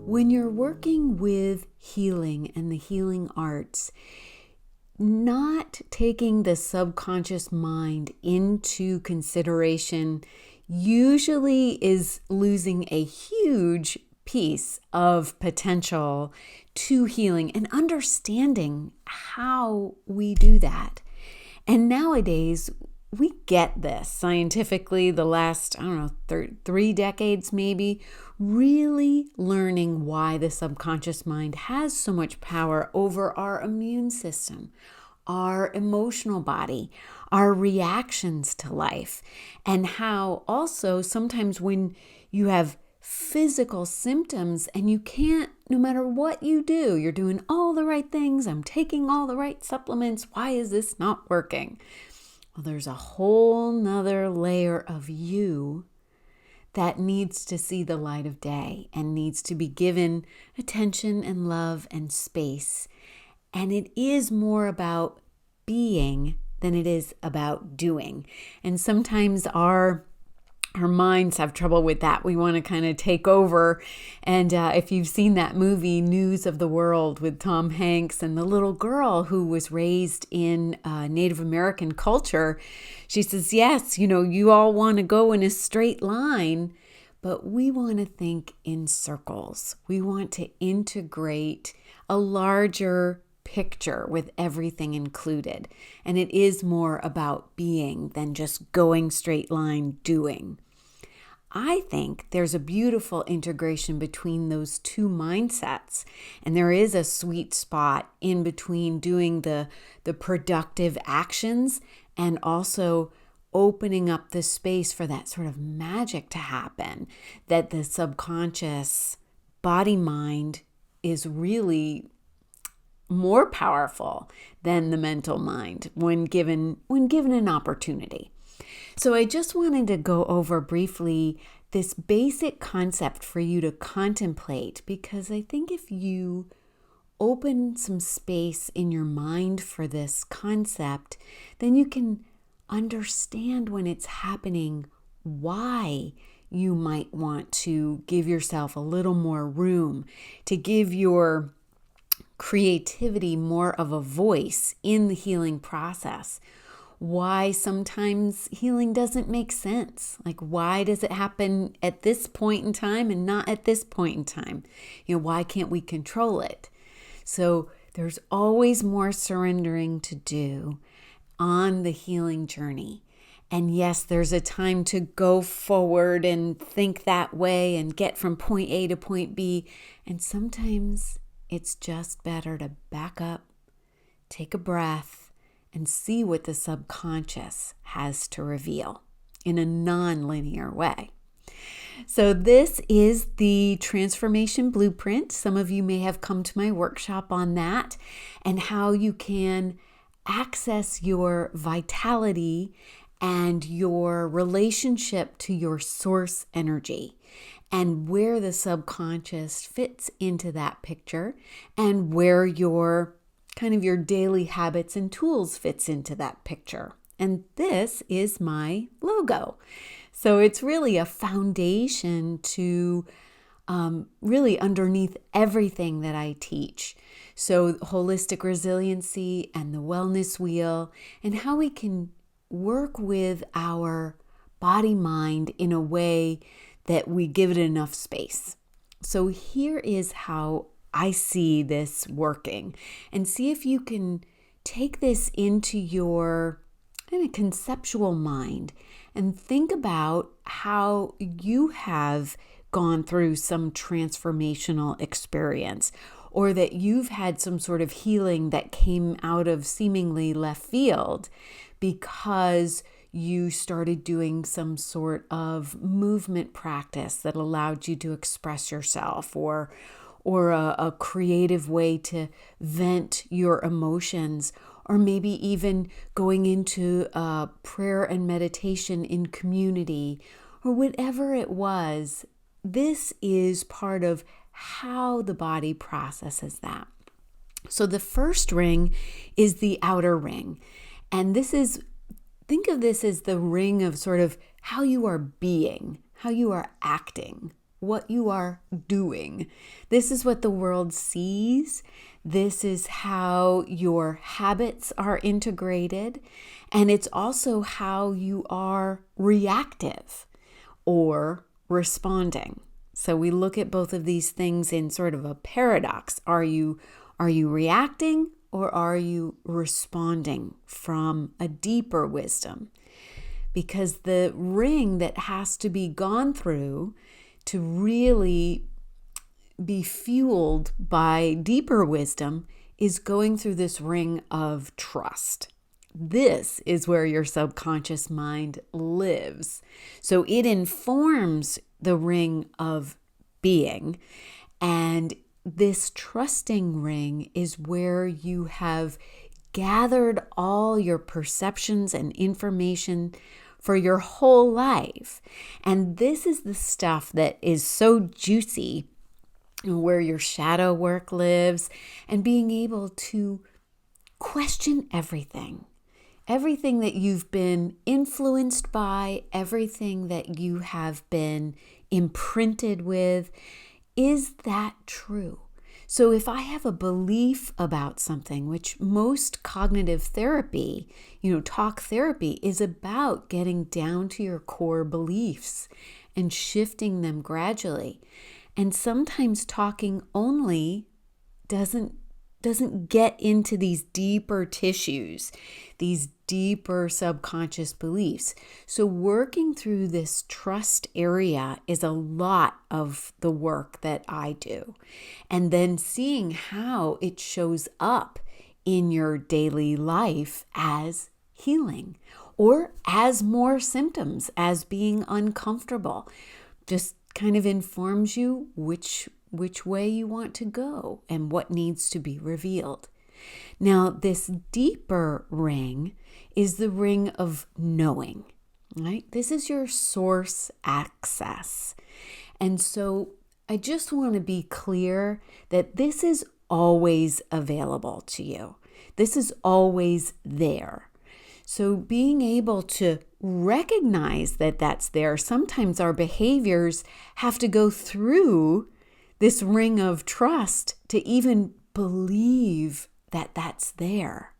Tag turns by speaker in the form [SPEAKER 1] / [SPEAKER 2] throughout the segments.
[SPEAKER 1] When you're working with healing and the healing arts, not taking the subconscious mind into consideration usually is losing a huge piece of potential to healing and understanding how we do that. And nowadays, we get this scientifically the last, 3 decades maybe, really learning why the subconscious mind has so much power over our immune system, our emotional body, our reactions to life, and how also sometimes when you have physical symptoms and you can't, no matter what you do, you're doing all the right things, I'm taking all the right supplements, why is this not working? Well, there's a whole nother layer of you that needs to see the light of day and needs to be given attention and love and space. And it is more about being than it is about doing. And sometimes our minds have trouble with that. We want to kind of take over. And if you've seen that movie, News of the World, with Tom Hanks and the little girl who was raised in Native American culture, she says, yes, you all want to go in a straight line, but we want to think in circles. We want to integrate a larger picture with everything included. And it is more about being than just going straight line doing. I think there's a beautiful integration between those two mindsets. And there is a sweet spot in between doing the productive actions and also opening up the space for that sort of magic to happen, that the subconscious body-mind is really more powerful than the mental mind when given an opportunity. So I just wanted to go over briefly this basic concept for you to contemplate, because I think if you open some space in your mind for this concept, then you can understand when it's happening why you might want to give yourself a little more room, to give your creativity more of a voice in the healing process. Why sometimes healing doesn't make sense. Like, why does it happen at this point in time and not at this point in time? Why can't we control it? So there's always more surrendering to do on the healing journey. And yes, there's a time to go forward and think that way and get from point A to point B. And sometimes it's just better to back up, take a breath, and see what the subconscious has to reveal in a non-linear way. So this is the transformation blueprint. Some of you may have come to my workshop on that and how you can access your vitality and your relationship to your source energy, and where the subconscious fits into that picture, and where your daily habits and tools fits into that picture. And this is my logo. So it's really a foundation to really underneath everything that I teach. So holistic resiliency and the wellness wheel, and how we can work with our body-mind in a way that we give it enough space. So here is how I see this working, and see if you can take this into your kind of conceptual mind and think about how you have gone through some transformational experience, or that you've had some sort of healing that came out of seemingly left field because you started doing some sort of movement practice that allowed you to express yourself, or a creative way to vent your emotions, or maybe even going into prayer and meditation in community, or whatever it was. This is part of how the body processes that. So the first ring is the outer ring. And think of this as the ring of sort of how you are being, how you are acting what you are doing. This is what the world sees. This is how your habits are integrated. And it's also how you are reactive or responding. So we look at both of these things in sort of a paradox. Are you reacting or are you responding from a deeper wisdom? Because the ring that has to be gone through to really be fueled by deeper wisdom is going through this ring of trust. This is where your subconscious mind lives. So it informs the ring of being. And this trusting ring is where you have gathered all your perceptions and information for your whole life. And this is the stuff that is so juicy, where your shadow work lives, and being able to question everything that you've been influenced by, everything that you have been imprinted with. Is that true? So if I have a belief about something, which most cognitive therapy, talk therapy is about getting down to your core beliefs and shifting them gradually. And sometimes talking only doesn't get into these deeper tissues, these deeper subconscious beliefs. So working through this trust area is a lot of the work that I do. And then seeing how it shows up in your daily life as healing or as more symptoms, as being uncomfortable. Just kind of informs you which way you want to go and what needs to be revealed. Now, this deeper ring is the ring of knowing, right? This is your source access. And so I just want to be clear that this is always available to you. This is always there. So being able to recognize that that's there, sometimes our behaviors have to go through this ring of trust to even believe that that's there.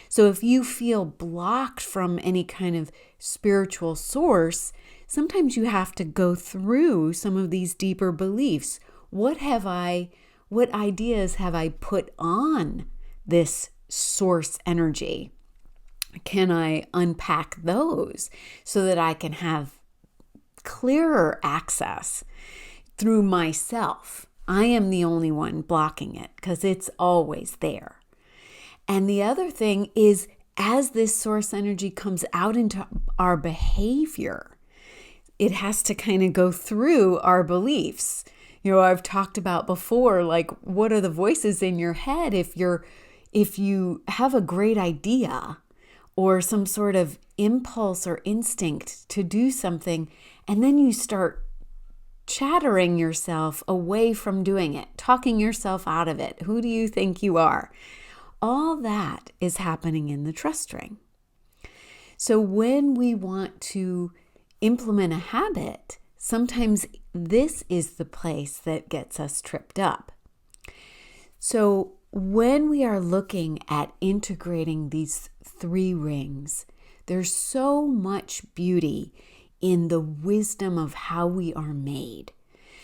[SPEAKER 1] So if you feel blocked from any kind of spiritual source, sometimes you have to go through some of these deeper beliefs. What ideas have I put on this source energy? Can I unpack those so that I can have clearer access through myself? I am the only one blocking it because it's always there. And the other thing is, as this source energy comes out into our behavior, it has to kind of go through our beliefs. I've talked about before, like, what are the voices in your head if you have a great idea or some sort of impulse or instinct to do something, and then you start chattering yourself away from doing it, talking yourself out of it. Who do you think you are? All that is happening in the trust ring. So when we want to implement a habit, sometimes this is the place that gets us tripped up. So when we are looking at integrating these three rings, there's so much beauty in the wisdom of how we are made.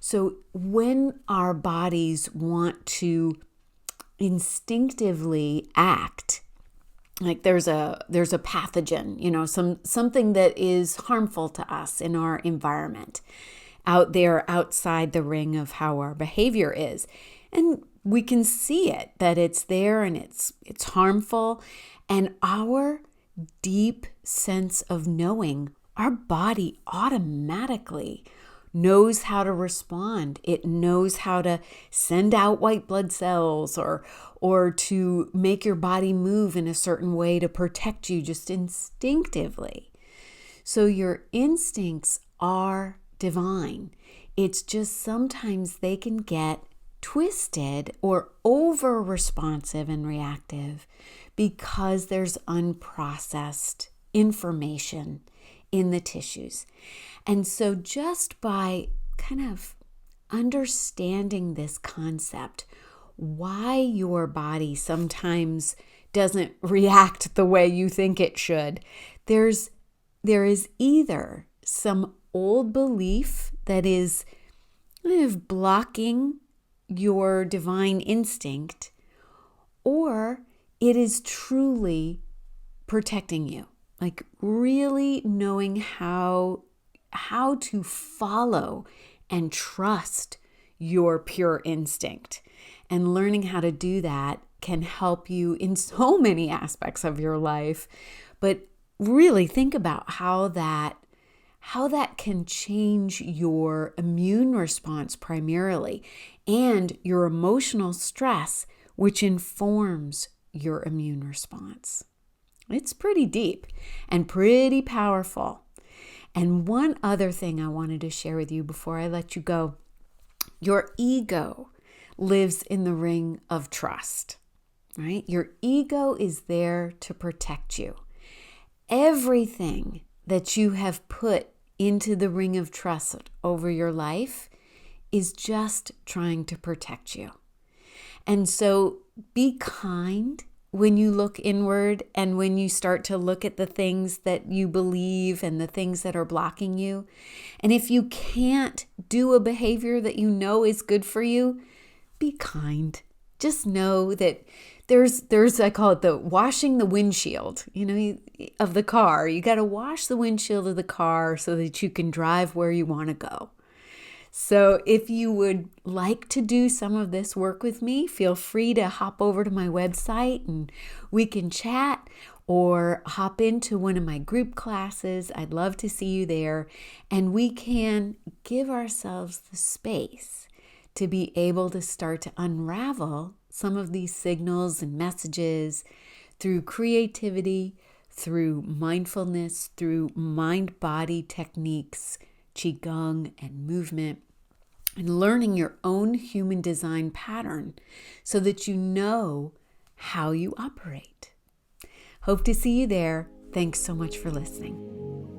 [SPEAKER 1] So when our bodies want to instinctively act, like there's a pathogen, something that is harmful to us in our environment, out there outside the ring of how our behavior is, and we can see it, that it's there and it's harmful, and our deep sense of knowing, our body automatically knows how to respond. It knows how to send out white blood cells or to make your body move in a certain way to protect you just instinctively. So your instincts are divine. It's just sometimes they can get twisted or over responsive and reactive because there's unprocessed information in the tissues. And so just by kind of understanding this concept, why your body sometimes doesn't react the way you think it should, there is either some old belief that is kind of blocking your divine instinct, or it is truly protecting you. Like really knowing how to follow and trust your pure instinct. And learning how to do that can help you in so many aspects of your life. But really think about how that can change your immune response primarily and your emotional stress, which informs your immune response. It's pretty deep and pretty powerful. And one other thing I wanted to share with you before I let you go, your ego lives in the ring of trust, right? Your ego is there to protect you. Everything that you have put into the ring of trust over your life is just trying to protect you. And so be kind when you look inward and when you start to look at the things that you believe and the things that are blocking you. And if you can't do a behavior that you know is good for you, be kind. Just know that there's I call it the washing the windshield, of the car. You got to wash the windshield of the car so that you can drive where you want to go. So if you would like to do some of this work with me, feel free to hop over to my website and we can chat, or hop into one of my group classes. I'd love to see you there, and we can give ourselves the space to be able to start to unravel some of these signals and messages through creativity, through mindfulness, through mind-body techniques, qigong and movement, and learning your own human design pattern so that you know how you operate. Hope to see you there. Thanks so much for listening.